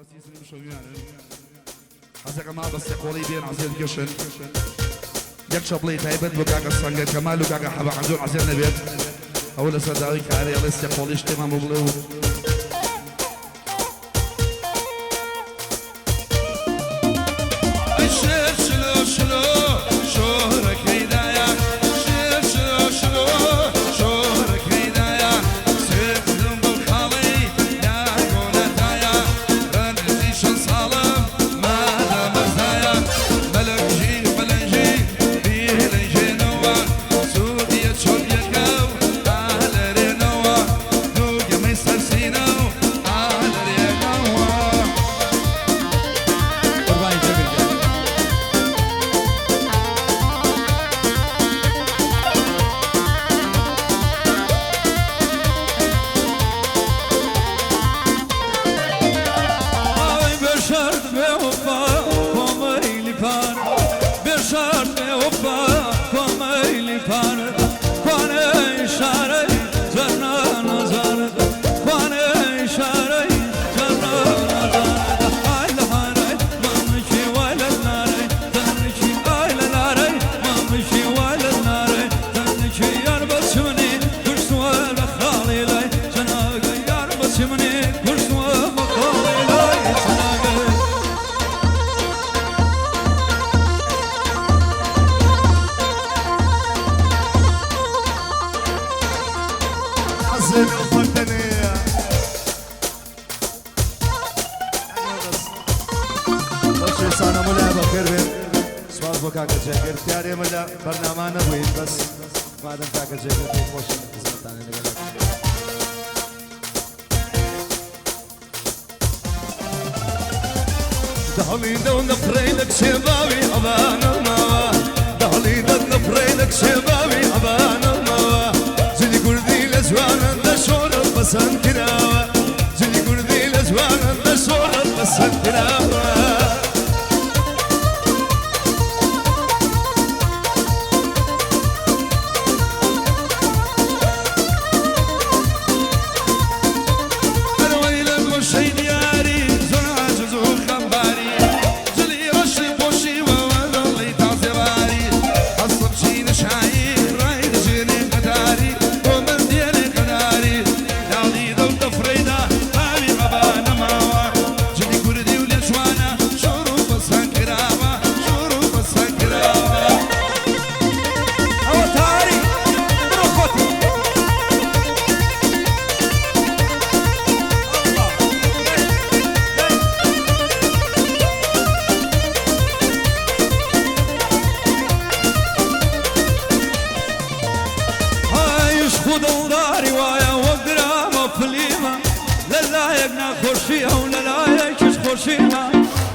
أسيسني مشويان حزق ما بس يقولي بين عزيز قشن يكشف لي تايبت بقاق الصنقة كمال وقاق حبا عزون عزيز نبيت أول صداوي كاري ليس يقولي اشتما مبلو برنامج نبوید بس بعدم تاکل جیگر توی خوشی زمستانی نگرد دهلی دو نفرینک شبابی آبان ما دهلی دو نفرینک شبابی آبان ما جلی کردی لجوان دشور پسند کراوا جلی کردی لجوان دشور پسند کراوا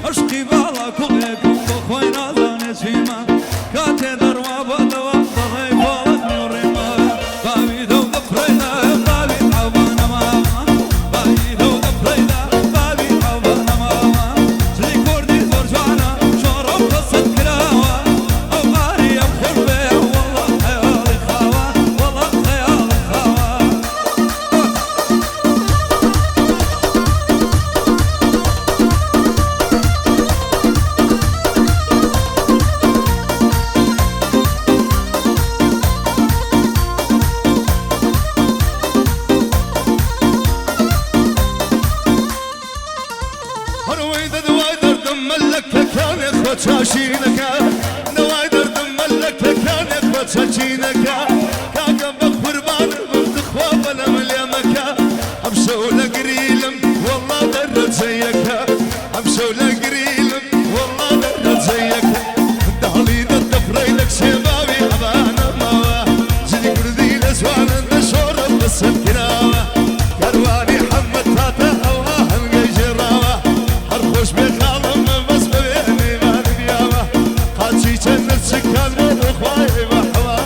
عشقي بالا كلكم بخوي نازاني سيما كاتي دروا بدوا ضغي بولدني وريما بابي دو دفرينا بابي عبانا ماما بابي دو دفرينا بابي عبانا ماما سلي كوردي زورجانا شورب قصد كراوا او غاري ابخل بيه والله خيالي خاوا والله خيالي خاوا شاشينك نواي درد ملك كان بتشجينك كاكا بقربان بتخوف انا مليمك امشوا لقريلم والله درد زيك امشوا لقريلم والله درد زيك دهلي دفريلك شبابي ابانا ما جدي كردي لزوان النشور بس الكراوه كرواني حمد تاتا هواه الجراوه هرخوش بخالم بس سكان من اخواني محوا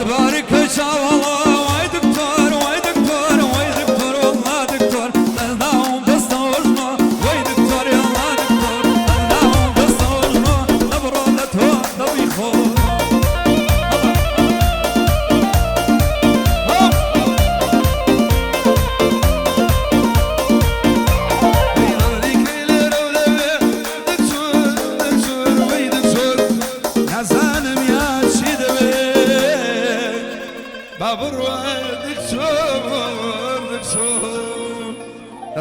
بارك شاء واي دكتور واي دكتور واي دكتور والله دكتور تلداهم بستوجنا واي دكتور يلا دكتور تلداهم بستوجنا نبرودته نبيخور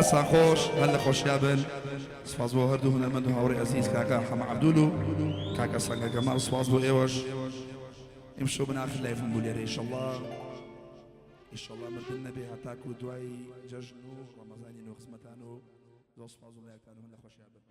دەستان خۆش هەر لە خۆشیابن سپاس بۆ هەردوو هونەرمەند و هاوڕێی عەزیز کاکە حەمە عەبدوول و کاکە سەنگە کەماڵ سپاس بۆ ئێوەش ئیمشۆ بناخر لایفم بوو لێرە ئیشەڵڵا مردن نەبێ هەتاکو دوای جەژن و ڕەمەزانی نۆ خزمەتان و زۆر سپاس و لایەکان و هەر لە خۆشیابن